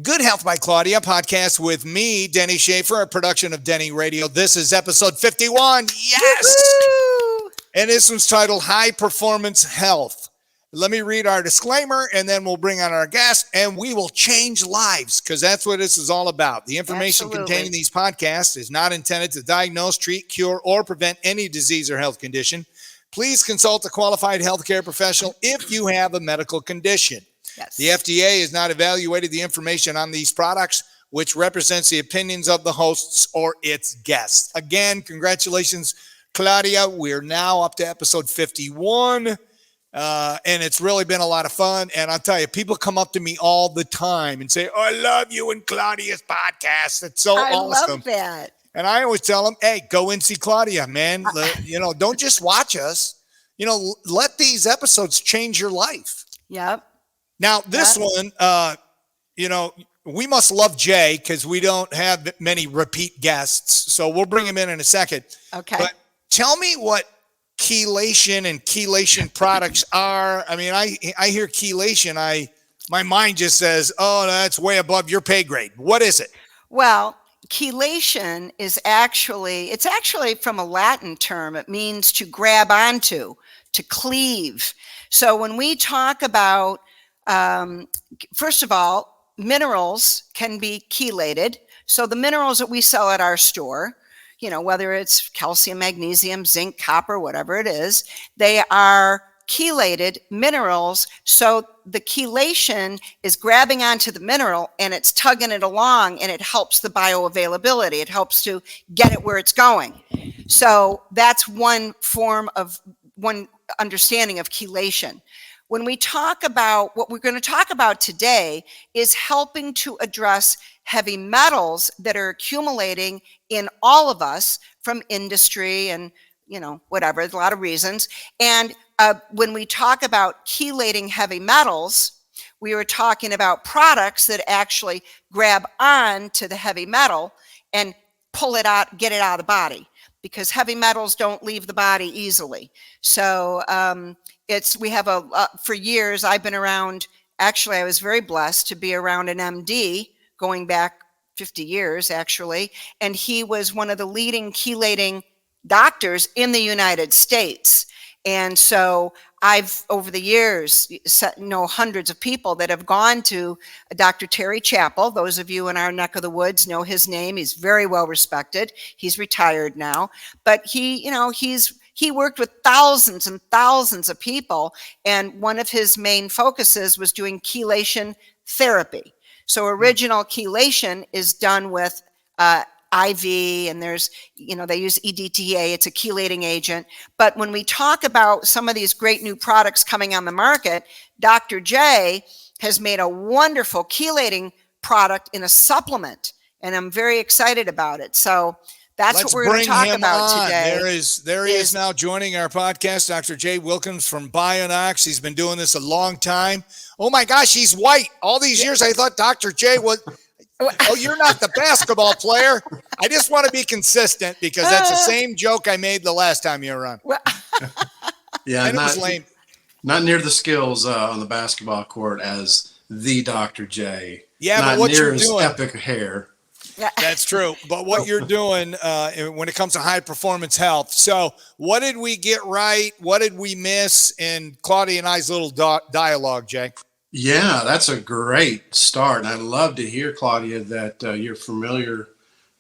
Good Health by Claudia podcast with me, Denny Schaefer, a production of Denny Radio. This is episode 51. Yes! Woo-hoo! And this one's titled High Performance Health. Let me read our disclaimer and then we'll bring on our guest and we will change lives because that's what this is all about. The information contained in these podcasts is not intended to diagnose, treat, cure, or prevent any disease or health condition. Please consult a qualified healthcare professional if you have a medical condition. Yes. The FDA has not evaluated the information on these products, which represents the opinions of the hosts or its guests. Again, congratulations, Claudia. We're now up to episode 51, and it's really been a lot of fun. And I'll tell you, people come up to me all the time and say, "Oh, I love you and Claudia's podcast. It's so awesome." I love that. And I always tell them, "Hey, go and see Claudia, man. Don't just watch us. Let these episodes change your life." Yep. Now, this one, we must love Jay because we don't have many repeat guests. So we'll bring him in a second. Okay. But tell me what chelation and chelation products are. I mean, I hear chelation. My mind just says, oh, that's way above your pay grade. What is it? Well, chelation is actually from a Latin term. It means to grab onto, to cleave. So when we talk about first of all, minerals can be chelated. So the minerals that we sell at our store, whether it's calcium, magnesium, zinc, copper, whatever it is, they are chelated minerals. So the chelation is grabbing onto the mineral and it's tugging it along and it helps the bioavailability. It helps to get it where it's going. So that's one understanding of chelation. When we talk about what we're going to talk about today is helping to address heavy metals that are accumulating in all of us from industry and, whatever, there's a lot of reasons. And when we talk about chelating heavy metals, we were talking about products that actually grab on to the heavy metal and pull it out, get it out of the body, because heavy metals don't leave the body easily. So, we have for years, I've been around, actually, I was very blessed to be around an MD going back 50 years, actually, and he was one of the leading chelating doctors in the United States. And so I've, over the years, know hundreds of people that have gone to Dr. Terry Chappell. Those of you in our neck of the woods know his name. He's very well respected. He's retired now, but he worked with thousands and thousands of people, and one of his main focuses was doing chelation therapy. So original chelation is done with IV, and there's, they use EDTA, it's a chelating agent. But when we talk about some of these great new products coming on the market, Dr. J has made a wonderful chelating product in a supplement, and I'm very excited about it. So that's what we're going to talk about today. There he is now joining our podcast, Dr. J. Wilkins from Bionox. He's been doing this a long time. Oh my gosh, he's white. All these years I thought Dr. J was, oh, you're not the basketball player. I just want to be consistent because that's the same joke I made the last time you were on. Yeah, and it was lame. Not near the skills on the basketball court as the Dr. J. Yeah, not but what near you're his doing, epic hair. That's true. But what you're doing when it comes to high performance health. So what did we get right? What did we miss in Claudia and I's little dialogue, Jay? Yeah, that's a great start. And I'd love to hear, Claudia, that you're familiar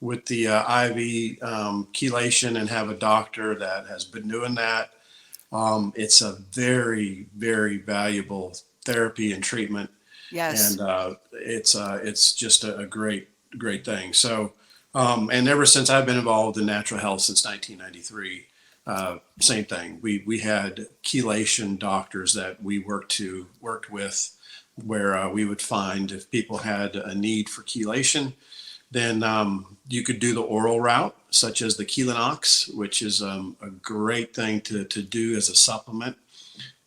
with the IV chelation and have a doctor that has been doing that. It's a very, very valuable therapy and treatment. Yes. And it's just a great thing. So, and ever since I've been involved in natural health since 1993, same thing. We had chelation doctors that we worked with, where we would find if people had a need for chelation, then you could do the oral route, such as the Bionox, which is a great thing to do as a supplement.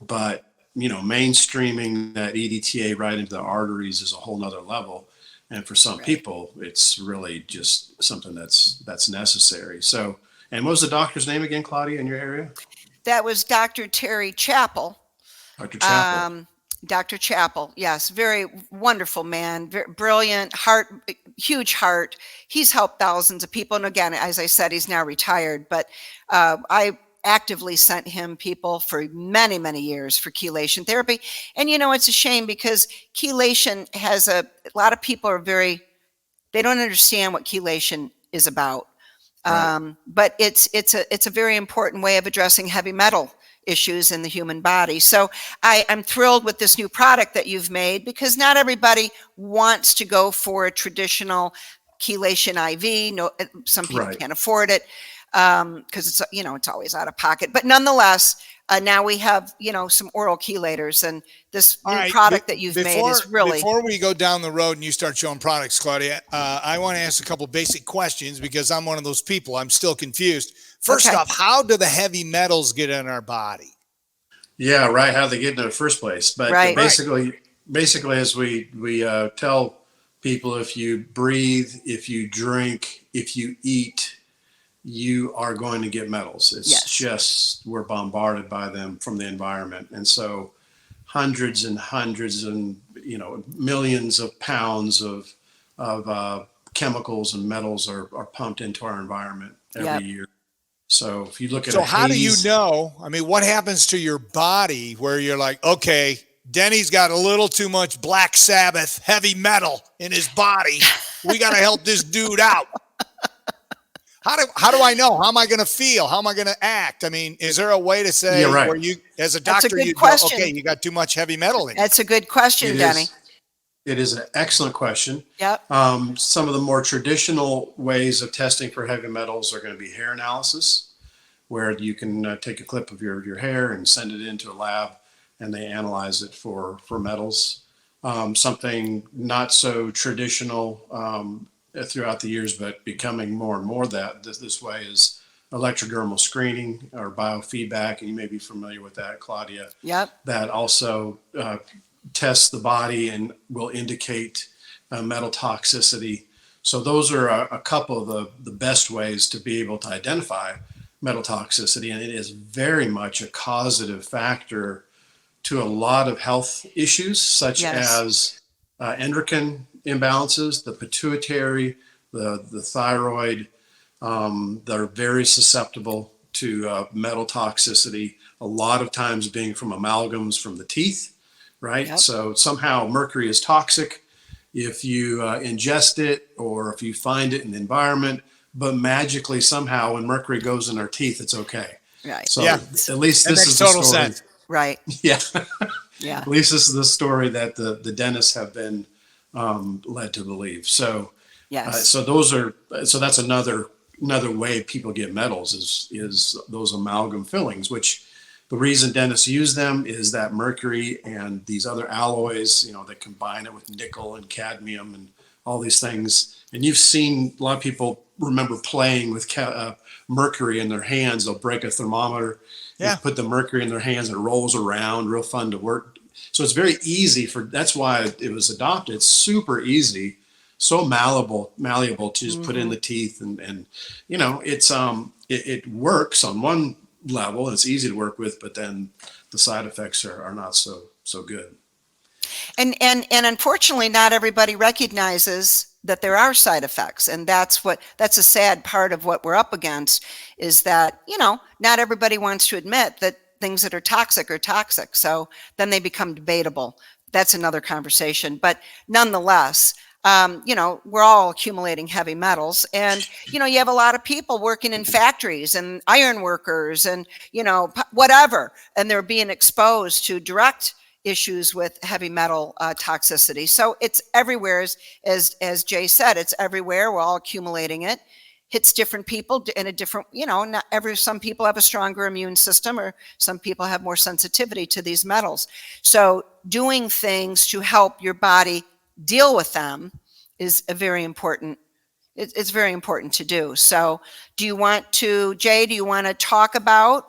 But mainstreaming that EDTA right into the arteries is a whole nother level. And for some people, it's really just something that's necessary. So, and what was the doctor's name again, Claudia, in your area? That was Dr. Terry Chappell. Dr. Chappell. Dr. Chappell, yes, very wonderful man, very brilliant, huge heart. He's helped thousands of people. And again, as I said, he's now retired, but I actively sent him people for many, many years for chelation therapy. And, it's a shame because chelation has a lot of people they don't understand what chelation is about. Right. But it's a very important way of addressing heavy metal issues in the human body. So I'm thrilled with this new product that you've made because not everybody wants to go for a traditional chelation IV. No, some people Right. can't afford it because it's always out of pocket. But nonetheless, now we have some oral chelators, and this All new right. product that you've made is really Before we go down the road and you start showing products, Claudia, I want to ask a couple basic questions because I'm one of those people. I'm still confused. First Okay. off, how do the heavy metals get in our body? Yeah, right. How they get into the first place. But Right. basically, as we tell people, if you breathe, if you drink, if you eat, you are going to get metals. It's Yes. just we're bombarded by them from the environment, and so hundreds and hundreds and millions of pounds of chemicals and metals are pumped into our environment every Yep. year. So if you look at So a how do you haze, know? I mean, what happens to your body where you're like, okay, Denny's got a little too much Black Sabbath heavy metal in his body. We got to help this dude out. How do I know? How am I going to feel? How am I going to act? I mean, is there a way to say Yeah, right. where you, as a That's a doctor, good you go, question. okay, you got too much heavy metal in you? That's a good question, it Denny. is it is an excellent question. Yep. Some of the more traditional ways of testing for heavy metals are going to be hair analysis, where you can take a clip of your hair and send it into a lab, and they analyze it for metals. Something not so traditional throughout the years, but becoming more and more that this way is electrodermal screening or biofeedback, and you may be familiar with that, Claudia. Yep. That also tests the body and will indicate metal toxicity. So those are a couple of the best ways to be able to identify metal toxicity, and it is very much a causative factor to a lot of health issues, such Yes. as endocrine imbalances, the pituitary, the thyroid. They're very susceptible to metal toxicity, a lot of times being from amalgams from the teeth, right? Yep. So somehow mercury is toxic if you ingest it or if you find it in the environment, but magically somehow when mercury goes in our teeth, it's okay. Right. So Yeah. at least That this makes is the total story. sense. Right. Yeah. Yeah. At least this is the story that the dentists have been led to believe. So, Yes. so that's another way people get metals is those amalgam fillings, which the reason dentists use them is that mercury and these other alloys, they combine it with nickel and cadmium and all these things. And you've seen a lot of people remember playing with mercury in their hands. They'll break a thermometer, Yeah. put the mercury in their hands, and it rolls around, real fun to work. So it's very easy that's why it was adopted. It's super easy, so malleable to just put in the teeth, and it works on one level. It's easy to work with, but then the side effects are not so good. And unfortunately, not everybody recognizes that there are side effects, and that's a sad part of what we're up against, is that not everybody wants to admit that things that are toxic are toxic. So then they become debatable. That's another conversation. But nonetheless, we're all accumulating heavy metals, and you have a lot of people working in factories and iron workers and whatever, and they're being exposed to direct issues with heavy metal toxicity. So it's everywhere, as Jay said, it's everywhere. We're all accumulating it. Hits different people in a different, some people have a stronger immune system, or some people have more sensitivity to these metals. So doing things to help your body deal with them is very important. It's very important to do. So Jay, do you want to talk about,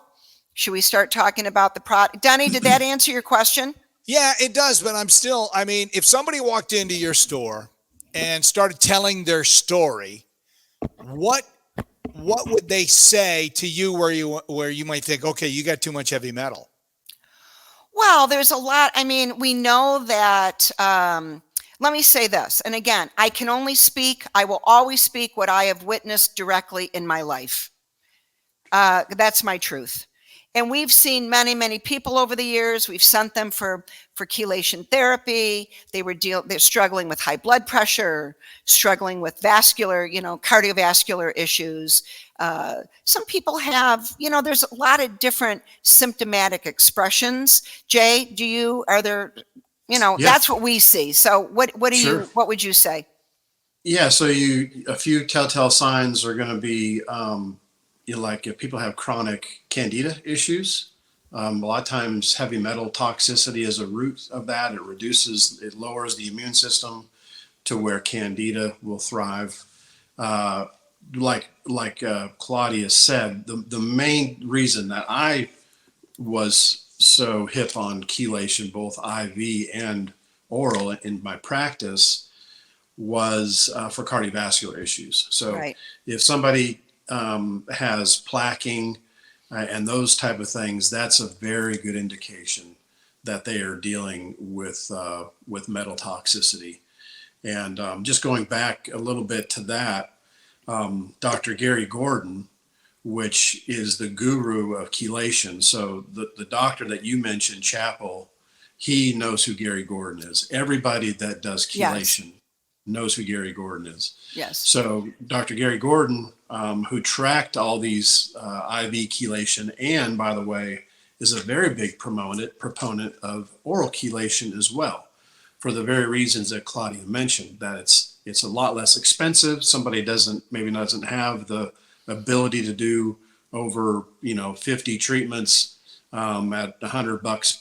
should we start talking about the product? Denny, did that answer your question? Yeah, it does. But if somebody walked into your store and started telling their story, what would they say to you where you might think, okay, you got too much heavy metal? Well, there's a lot. I mean, we know that, let me say this. And again, I will always speak what I have witnessed directly in my life. That's my truth. And we've seen many, many people over the years. We've sent them for chelation therapy. They're struggling with high blood pressure, struggling with cardiovascular issues. Some people have, there's a lot of different symptomatic expressions. Jay, Yeah, that's what we see. So what sure. would you say? Yeah, so a few telltale signs are going to be, like if people have chronic candida issues. A lot of times heavy metal toxicity is a root of that. It lowers the immune system to where candida will thrive. Uh, like Claudia said, the main reason that I was so hip on chelation, both IV and oral in my practice, was for cardiovascular issues. So Right. if somebody has plaquing and those type of things, that's a very good indication that they are dealing with metal toxicity. And just going back a little bit to that, Dr. Gary Gordon, which is the guru of chelation. So the doctor that you mentioned, Chappell, he knows who Gary Gordon is. Everybody that does Yes. chelation knows who Gary Gordon is. Yes. So Dr. Gary Gordon, who tracked all these IV chelation, and by the way, is a very big proponent of oral chelation as well, for the very reasons that Claudia mentioned, that it's a lot less expensive. Somebody maybe doesn't have the ability to do over 50 treatments at $100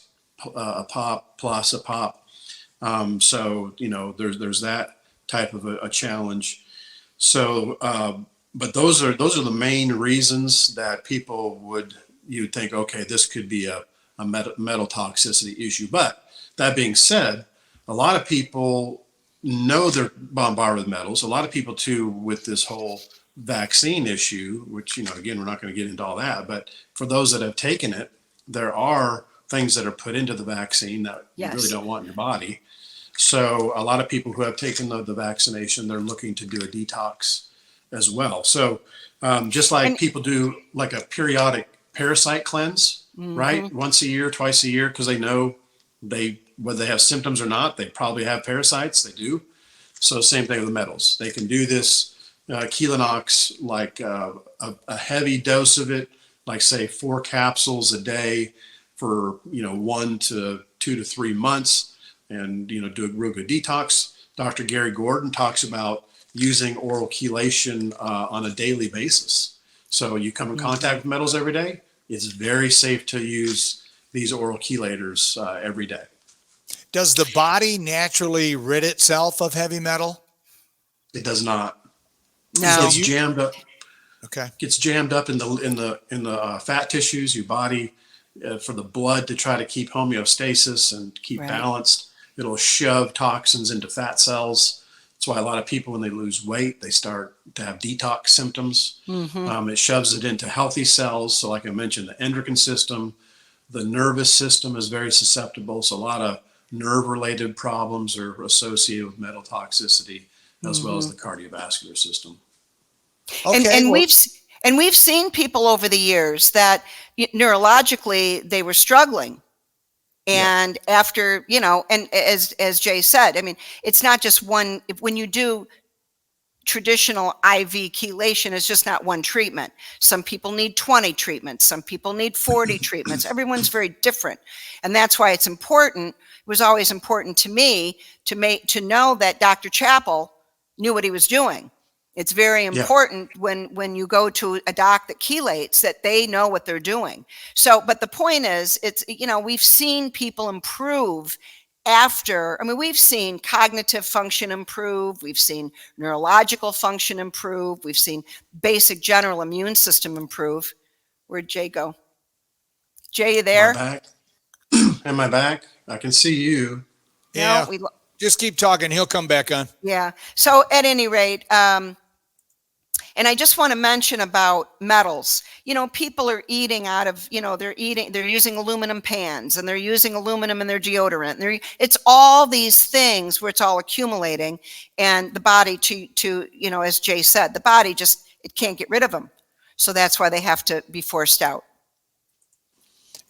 a pop plus a pop. So there's that type of a challenge. So, but those are the main reasons that you'd think, okay, this could be a metal toxicity issue. But that being said, a lot of people know they're bombarded with metals. A lot of people too, with this whole vaccine issue, which, again, we're not going to get into all that, but for those that have taken it, there are things that are put into the vaccine that you really Yes. don't want in your body. So a lot of people who have taken the vaccination, they're looking to do a detox as well. So just like And people do like a periodic parasite cleanse, mhm. right? Once a year, twice a year, because they know whether they have symptoms or not, they probably have parasites. They do. So same thing with metals. They can do this Bionox, like a heavy dose of it, like say 4 capsules a day for 1 to 2 to 3 months, and do a real good detox. Dr. Gary Gordon talks about using oral chelation on a daily basis. So you come in contact with metals every day, it's very safe to use these oral chelators every day. Does the body naturally rid itself of heavy metal? It does not. It So No. gets you jammed up. okay? Gets jammed up in the fat tissues, your body, for the blood to try to keep homeostasis and keep Right. balanced. It'll shove toxins into fat cells. That's why a lot of people, when they lose weight, they start to have detox symptoms. Mhm. It shoves it into healthy cells. So like I mentioned, the endocrine system, the nervous system is very susceptible. So a lot of nerve related problems are associated with metal toxicity, as well as Mhm. the cardiovascular system. And Okay, and well, we've seen people over the years that neurologically they were struggling. Yeah. And after, and as Jay said, I mean, it's not just one. When you do traditional IV chelation, it's just not one treatment. Some people need 20 treatments, some people need 40 treatments. Everyone's very different. And that's why it's important. It was always important to me to know that Dr. Chappell knew what he was doing. It's very Yeah. important when you go to a doc that chelates that they know what they're doing. So, but the point is, we've seen people improve after. I mean, we've seen cognitive function improve, we've seen neurological function improve, we've seen basic general immune system improve. Where'd Jay go? Jay, you Am I there? back? Am I back? I can see you. No, yeah. Just keep talking. He'll come back on. yeah. So at any rate, And I just want to mention about metals. People are eating out of, they're using aluminum pans, and they're using aluminum in their deodorant. It's all these things where it's all accumulating, and the body as Jay said, the body it can't get rid of them. So that's why they have to be forced out.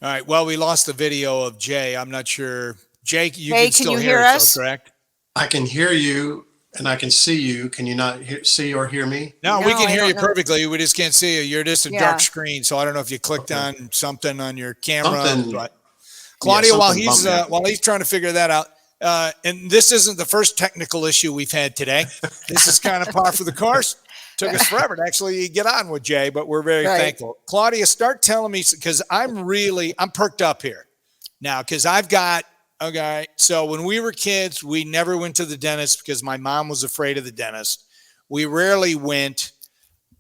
All right. Well, we lost the video of Jay. I'm not sure. Jake, you Jay, can still you hear hear us, us? correct? I can hear you and I can see you. Can you not see or hear me? No, we can I hear don't you know. perfectly. We just can't see you. You're just a Yeah. dark screen. So I don't know if you clicked Okay. on something on your camera. Something- But Claudia, while something bumped me. while he's trying to figure that out, and this isn't the first technical issue we've had today. This is kind of par for the course. Took us forever to actually get on with Jay, but we're very thankful. Claudia, start telling me, because I'm perked up here now, because okay. So when we were kids, we never went to the dentist because my mom was afraid of the dentist. We rarely went.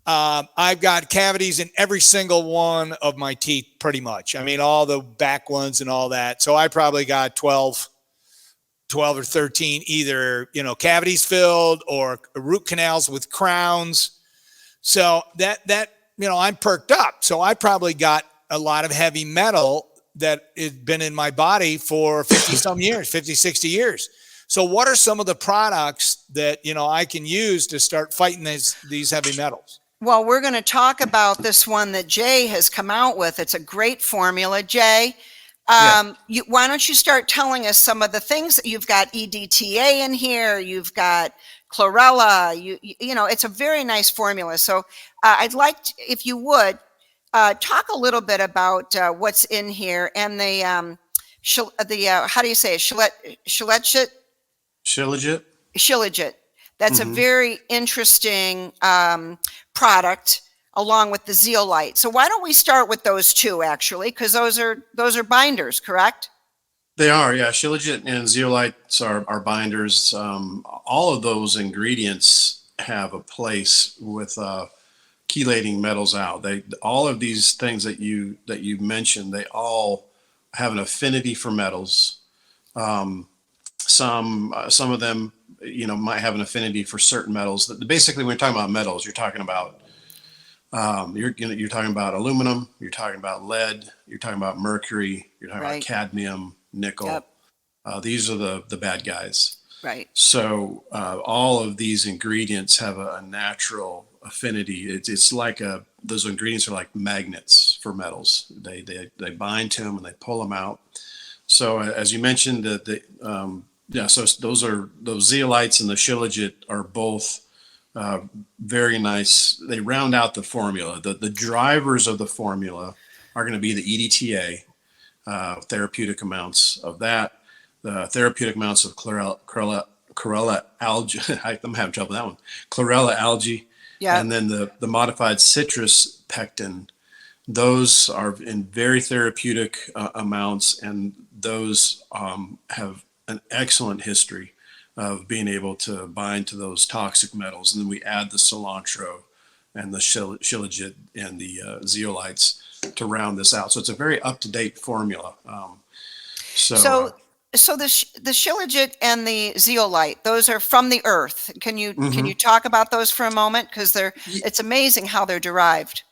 I've got cavities in every single one of my teeth, pretty much. I mean, all the back ones and all that. So I probably got 12 or 13, either, cavities filled or root canals with crowns. So that, I'm perked up. So I probably got a lot of heavy metal that has been in my body for 50 some years, 50, 60 years. So what are some of the products that, I can use to start fighting these heavy metals? Well, we're going to talk about this one that Jay has come out with. It's a great formula. Jay, why don't you start telling us some of the things that you've got? EDTA in here, you've got chlorella, it's a very nice formula. So I'd like if you would talk a little bit about what's in here, and the how do you say it? Shilajit. That's a very interesting product, along with the zeolite. So why don't we start with those two, actually, because those are binders, correct? They are, yeah. Shilajit and zeolites are binders. All of those ingredients have a place with chelating metals out. All of these things that you mentioned, they all have an affinity for metals. Some of them, might have an affinity for certain metals. Basically, when you're talking about metals, you're talking about you're talking about aluminum, you're talking about lead, you're talking about mercury, you're talking about cadmium, nickel. Yep. These are the bad guys. Right. So all of these ingredients have a natural affinity. It's like those ingredients are like magnets for metals. They bind to them and they pull them out. So as you mentioned, so those zeolites and the shilajit are both very nice. They round out the formula. The drivers of the formula are going to be the EDTA, therapeutic amounts of that, the therapeutic amounts of chlorella algae. I'm having trouble with that one. Chlorella algae, and then the modified citrus pectin. Those are in very therapeutic amounts, and those have an excellent history of being able to bind to those toxic metals. And then we add the cilantro and the shilajit and the zeolites to round this out. So it's a very up-to-date formula. So the shilajit and the zeolite, those are from the earth. Can you talk about those for a moment? Because it's amazing how they're derived.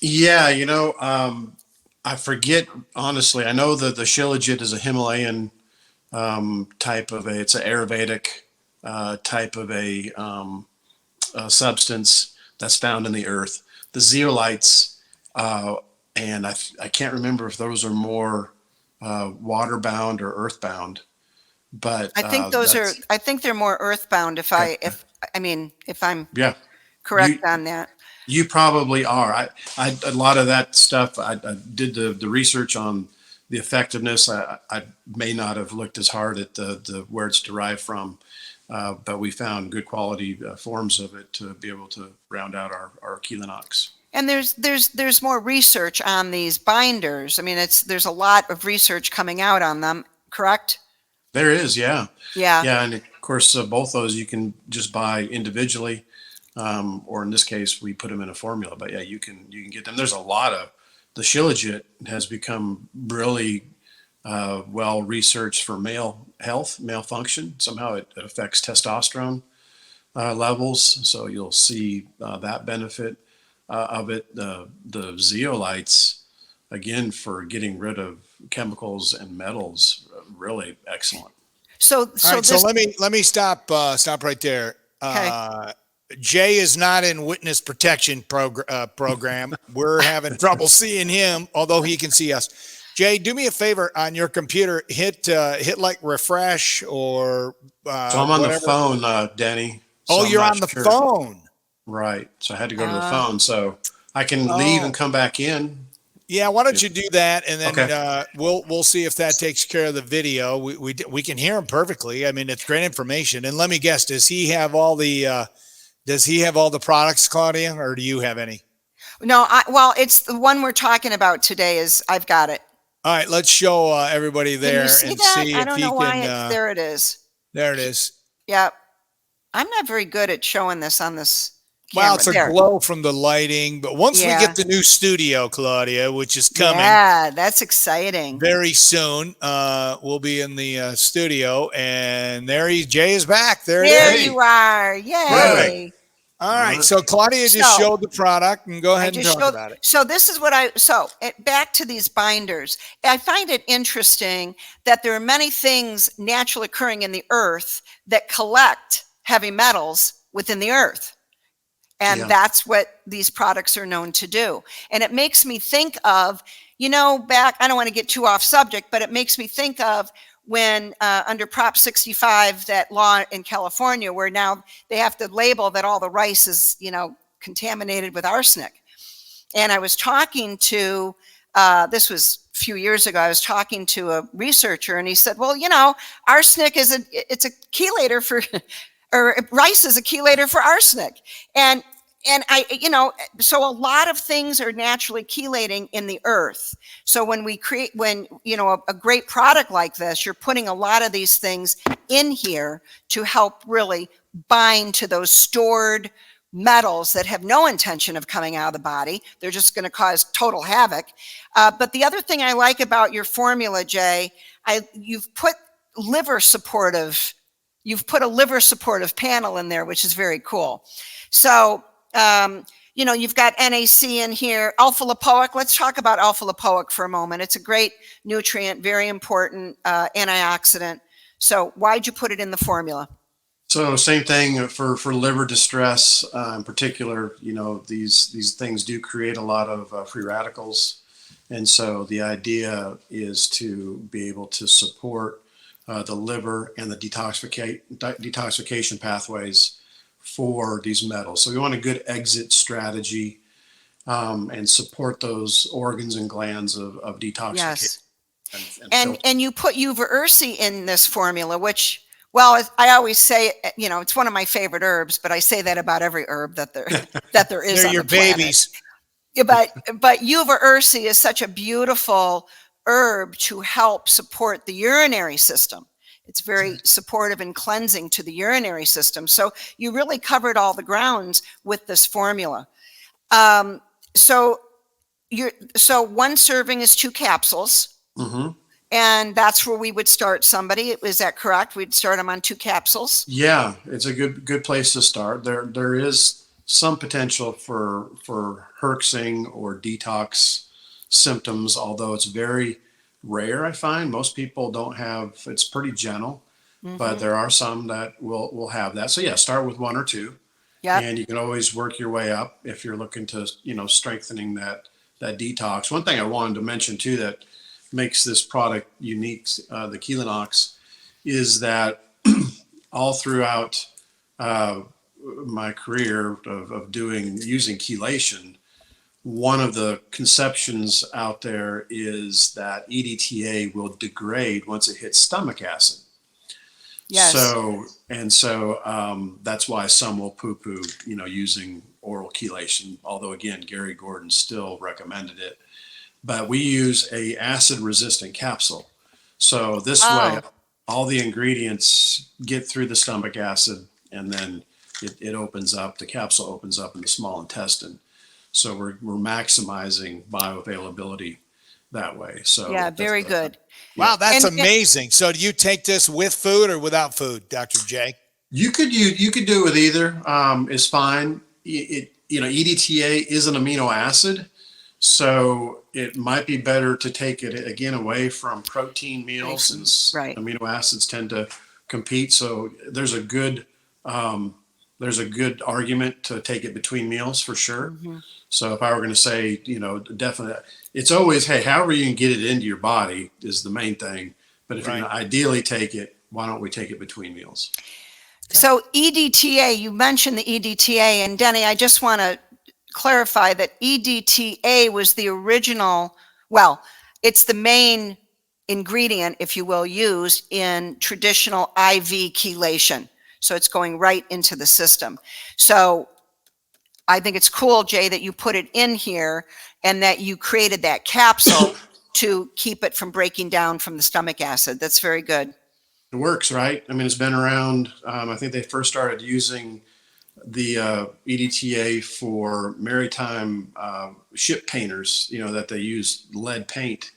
Yeah, I forget, honestly. I know that the shilajit is a Himalayan type of it's an Ayurvedic type of a substance that's found in the earth. The zeolites, and I can't remember if those are more water-bound or earth-bound, but I think I think they're more earth-bound. If I'm correct on that. You probably are. I a lot of that stuff. I did the research on the effectiveness. I may not have looked as hard at the where it's derived from, but we found good quality forms of it to be able to round out our Bionox. And there's more research on these binders. I mean, there's a lot of research coming out on them. Correct? There is, yeah. Yeah. And of course, both those you can just buy individually. Or in this case, we put them in a formula. But yeah, you can get them. There's a lot of the shilajit has become really well researched for male health, male function. Somehow it affects testosterone. levels. So you'll see that benefit of it. The zeolites, again, for getting rid of chemicals and metals, really excellent. So, All so right, so this, let me stop right there. okay. Jay is not in witness protection program. We're having trouble seeing him, although he can see us. Jay, do me a favor on your computer. Hit like refresh or So I'm on the whatever. phone, Denny. Oh, So I'm you're not on the sure. phone. Right. So I had to go to the Uh, phone. So I can leave and Oh, come back in. yeah. Why don't you do that, and then Okay. we'll see if that takes care of the video. We can hear him perfectly. I mean, it's great information. And let me guess, does he have all the products, Claudia, or do you have any? no, well, it's the one we're talking about today. I've got it. All right, let's show everybody Can you there see and that? see I if don't he know why can. there it is. There it is. Yep. I'm not very good at showing this on this Well, camera. it's a There. glow from the lighting, but once we Yeah. get the new studio, Claudia, which is coming Yeah, that's exciting. very soon, we'll be in the studio, and Jay is back. There it There is. Hey, you are. Perfect. Yay. All all right, right. so Claudia just So showed the product, and go I ahead and just talk showed, about it. so this is what back to these binders. I find it interesting that there are many things naturally occurring in the earth that collect heavy metals within the earth. And Yeah. that's what these products are known to do. And it makes me think of, I don't want to get too off subject, but it makes me think of when under Prop 65, that law in California, where now they have to label that all the rice is, contaminated with arsenic. And I was talking to, this was a few years ago, I was talking to a researcher, and he said, well, arsenic it's a chelator for, or rice is a chelator for arsenic. And I, so a lot of things are naturally chelating in the earth. So when a great product like this, you're putting a lot of these things in here to help really bind to those stored metals that have no intention of coming out of the body. They're just going to cause total havoc. But the other thing I like about your formula, Jay, you've put a liver supportive panel in there, which is very cool. So, you've got NAC in here, alpha lipoic. Let's talk about alpha lipoic for a moment. It's a great nutrient, very important antioxidant. So why'd you put it in the formula? So same thing for liver distress in particular. These things do create a lot of free radicals, and so the idea is to be able to support the liver and the detoxification pathways for these metals. So we want a good exit strategy and support those organs and glands of detoxification. Yes. And And you put uva ursi in this formula, which, well, I always say, it's one of my favorite herbs, but I say that about every herb that there is They're on your the planet. babies. Yeah, but uva ursi is such a beautiful herb to help support the urinary system. It's very supportive and cleansing to the urinary system. So you really covered all the grounds with this formula. So one serving is 2 capsules. mm-hmm. And that's where we would start somebody. Is that correct? We'd start them on 2 capsules. Yeah, it's a good place to start. There is some potential for herxing or detox symptoms, although it's very rare. I find most people don't have. It's pretty gentle, but there are some that will have that. So yeah, start with 1 or 2, Yep. and you can always work your way up if you're looking to strengthening that detox. One thing I wanted to mention too that makes this product unique, the Bionox, is that all throughout my career of using chelation, one of the conceptions out there is that EDTA will degrade once it hits stomach acid. Yes. So that's why some will poo-poo, using oral chelation. Although again, Gary Gordon still recommended it. But we use a acid-resistant capsule. So this way, all the ingredients get through the stomach acid, and then it opens up. The capsule opens up in the small intestine. So we're maximizing bioavailability that way. So Yeah, very good. Wow, that's And amazing. So do you take this with food or without food, Dr. J? You could do it with either. Is fine. EDTA is an amino acid, so it might be better to take it again away from protein meals, since Right. amino acids tend to compete. So um, there's a good argument to take it between meals for sure. Mm-hmm. So if I were going to say, definitely, it's always, hey, however you can get it into your body is the main thing. But if you're going to ideally take it, why don't we take it between meals? So EDTA, you mentioned the EDTA, and Denny, I just want to clarify that EDTA was the original, well, it's the main ingredient, if you will, used in traditional IV chelation. So it's going right into the system. So I think it's cool, Jay, that you put it in here and that you created that capsule to keep it from breaking down from the stomach acid. That's very good. It works, right? I mean, it's been around. I think they first started using the EDTA for maritime ship painters, that they use lead paint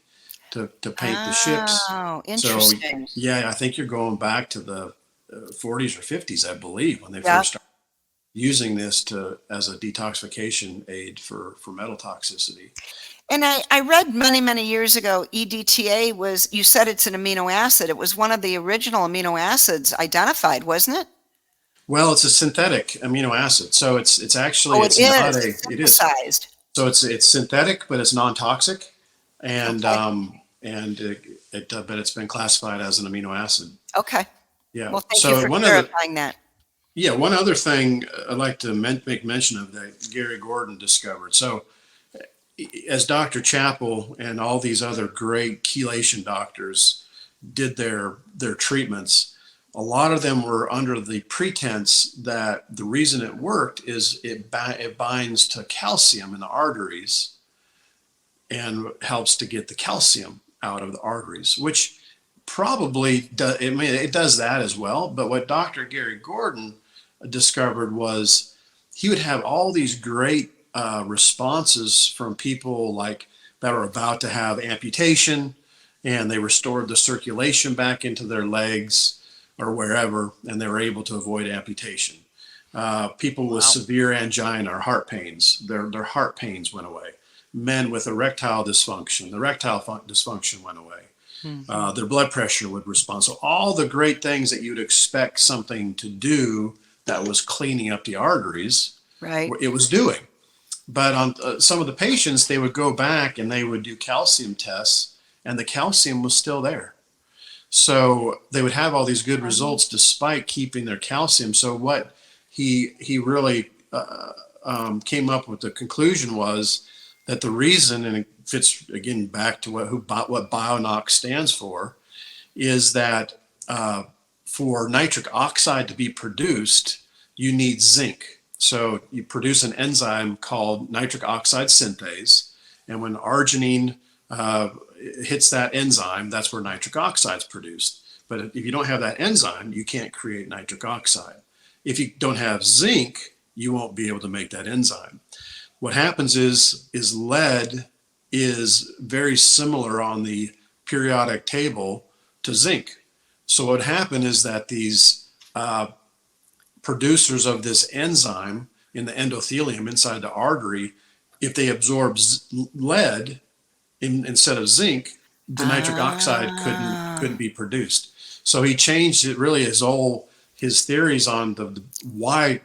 to paint the ships. Oh, So, interesting. yeah, I think you're going back to the 40s or 50s, I believe, when they Yeah. first started using this as a detoxification aid for metal toxicity. And I read many, many years ago, EDTA was, you said it's an amino acid. It was one of the original amino acids identified, wasn't it? Well, it's a synthetic amino acid, so it's actually Oh, it's it not is it is. synthesized. So it's synthetic, but it's non-toxic, and Okay. but it's been classified as an amino acid. Okay. Yeah. Well, thank you So for clarifying that. one other thing I'd like to make mention of that Gary Gordon discovered. So as Dr. Chappell and all these other great chelation doctors did their treatments, a lot of them were under the pretense that the reason it worked is it binds to calcium in the arteries and helps to get the calcium out of the arteries, which probably does. I mean, it does that as well. But what Dr. Gary Gordon discovered was he would have all these great responses from people like that were about to have amputation, and they restored the circulation back into their legs or wherever, and they were able to avoid amputation. People with severe angina or heart pains, their heart pains went away. Men with erectile dysfunction, the erectile dysfunction went away. Mm-hmm. Their blood pressure would respond. So all the great things that you'd expect something to do that was cleaning up the arteries, right, it was doing. But on some of the patients, they would go back and they would do calcium tests, and the calcium was still there. So they would have all these good results despite keeping their calcium. So what he really came up with the conclusion was that the reason, and it fits again back to what Bionox stands for, is that for nitric oxide to be produced, you need zinc. So you produce an enzyme called nitric oxide synthase, and when arginine hits that enzyme, that's where nitric oxide is produced. But if you don't have that enzyme, you can't create nitric oxide. If you don't have zinc, you won't be able to make that enzyme. What happens is lead is very similar on the periodic table to zinc. So what happened is that these producers of this enzyme in the endothelium inside the artery, if they absorb lead instead of zinc, the nitric oxide couldn't be produced. So he changed it, really his theories on the why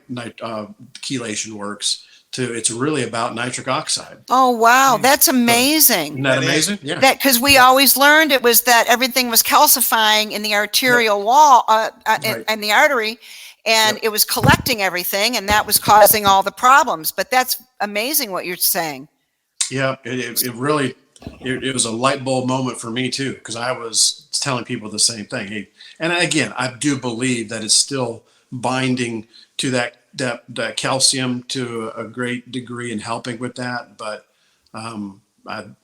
chelation works to it's really about nitric oxide. Oh, wow. That's amazing. Isn't that amazing? Yeah. That because we always learned it was that everything was calcifying in the arterial wall and the artery, and it was collecting everything, and that was causing all the problems. But that's amazing what you're saying. Yeah, it really it was a light bulb moment for me too, because I was telling people the same thing. And again, I do believe that it's still binding to that calcium to a great degree and helping with that. But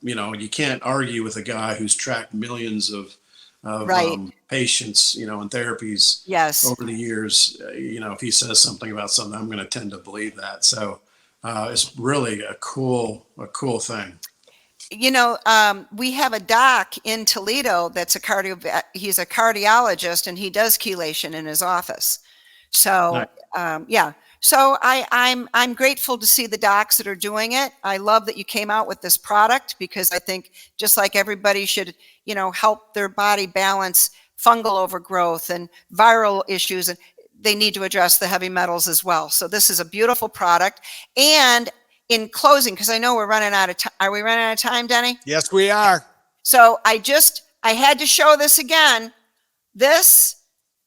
you can't argue with a guy who's tracked millions of patients, and therapies over the years. If he says something about something, I'm going to tend to believe that. So it's really a cool thing. We have a doc in Toledo that's he's a cardiologist, and he does chelation in his office. So, Nice. yeah. So I'm grateful to see the docs that are doing it. I love that you came out with this product because I think just like everybody should, help their body balance fungal overgrowth and viral issues, and they need to address the heavy metals as well. So this is a beautiful product. And in closing, because I know we're running out of time. Are we running out of time, Denny? Yes, we are. So I had to show this again. This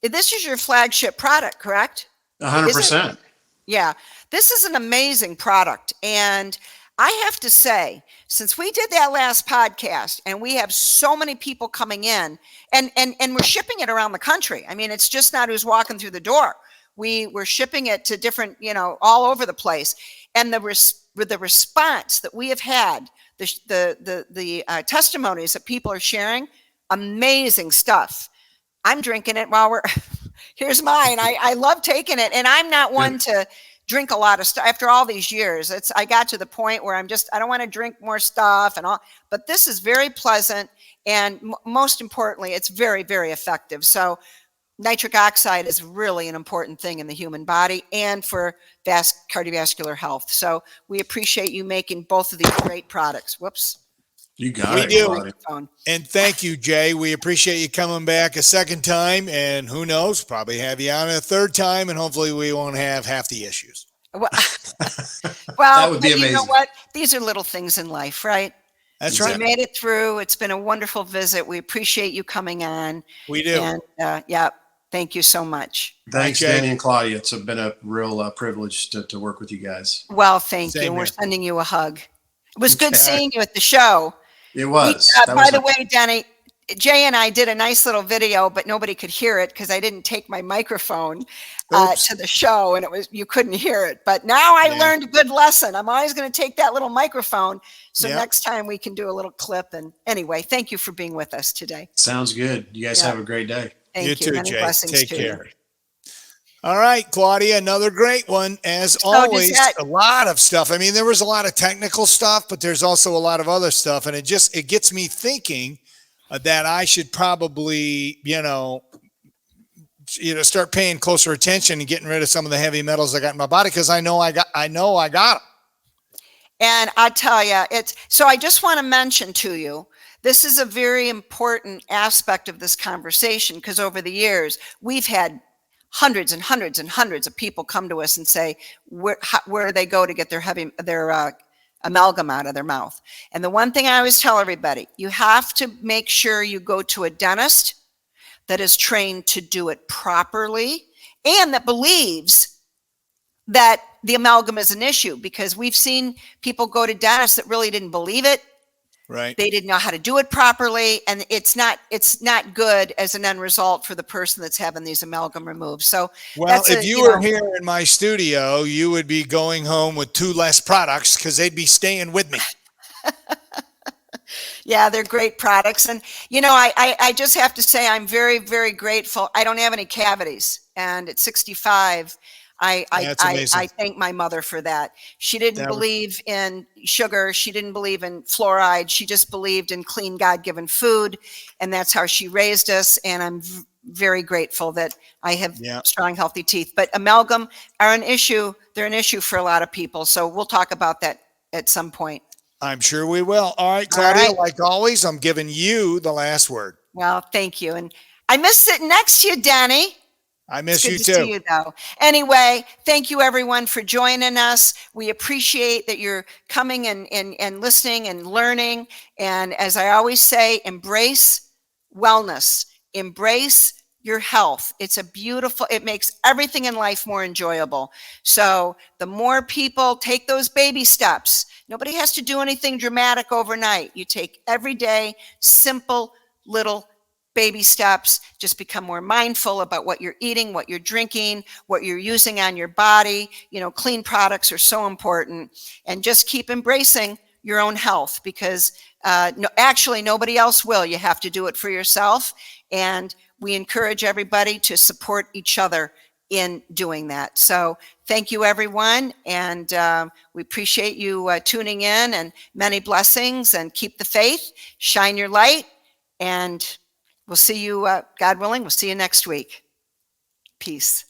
is your flagship product, correct? 100%. Yeah, this is an amazing product. And I have to say, since we did that last podcast and we have so many people coming in and we're shipping it around the country. I mean, it's just not who's walking through the door. We're shipping it to different, all over the place. And the response that we have had, the testimonies that people are sharing, amazing stuff. I'm drinking it while we're here's mine. I love taking it, and I'm not one to drink a lot of stuff. After all these years, I got to the point where I don't want to drink more stuff and all. But this is very pleasant, and most importantly, it's very, very effective. So nitric oxide is really an important thing in the human body and for cardiovascular health. So we appreciate you making both of these great products. Whoops. You got We it. do. Claudia. And thank you, Jay. We appreciate you coming back a second time. And who knows, probably have you on a third time. And hopefully we won't have half the issues. Well, That would be but you know amazing. what? These are little things in life, right? That's We right. made it through. It's been a wonderful visit. We appreciate you coming on. We do. And yeah, thank you so much. Thanks, Jay. Denny and Claudia. It's been a real privilege to work with you guys. Well, thank you. Same And we're here. sending you a hug. It was good Okay. seeing you at the show. It was. That By was the way, Denny, Jay and I did a nice little video, but nobody could hear it because I didn't take my microphone Oops. to the show, and you couldn't hear it. But now I learned a good lesson. I'm always going to take that little microphone, so Yeah. next time we can do a little clip. And anyway, thank you for being with us today. Sounds good. You guys Yeah. have a great day. Thank You you. too, Many Jay. blessings Take to care. you. All right, Claudia, another great one. As does always, that- a lot of stuff. I mean, there was a lot of technical stuff, but there's also a lot of other stuff. And it gets me thinking that I should probably, start paying closer attention and getting rid of some of the heavy metals I got in my body because I know I got them. And I tell you, so I just want to mention to you, this is a very important aspect of this conversation because over the years, we've had hundreds and hundreds and hundreds of people come to us and say where do they go to get their amalgam out of their mouth. And the one thing I always tell everybody, you have to make sure you go to a dentist that is trained to do it properly and that believes that the amalgam is an issue, because we've seen people go to dentists that really didn't believe it. Right. They didn't know how to do it properly, and it's not good as an end result for the person that's having these amalgam removed. So, Well, if you were here in my studio, you would be going home with 2 less products because they'd be staying with me. yeah, they're great products, and I just have to say I'm very, very grateful. I don't have any cavities, and at 65. I thank my mother for that. She didn't believe in sugar. She didn't believe in fluoride. She just believed in clean, God-given food. And that's how she raised us. And I'm very grateful that I have strong, healthy teeth. But amalgam are an issue. They're an issue for a lot of people. So we'll talk about that at some point. I'm sure we will. All right, Claudia, like always, I'm giving you the last word. Well, thank you. And I miss sitting next to you, Denny. I miss you too. too. See you though. Anyway, thank you everyone for joining us. We appreciate that you're coming and listening and learning. And as I always say, embrace wellness, embrace your health. It makes everything in life more enjoyable. So the more people take those baby steps, nobody has to do anything dramatic overnight. You take every day, simple little baby steps. Just become more mindful about what you're eating, what you're drinking, what you're using on your body. Clean products are so important, and just keep embracing your own health, because actually nobody else will. You have to do it for yourself. And we encourage everybody to support each other in doing that. So thank you, everyone. And we appreciate you tuning in, and many blessings, and keep the faith, shine your light, and we'll see you, God willing, we'll see you next week. Peace.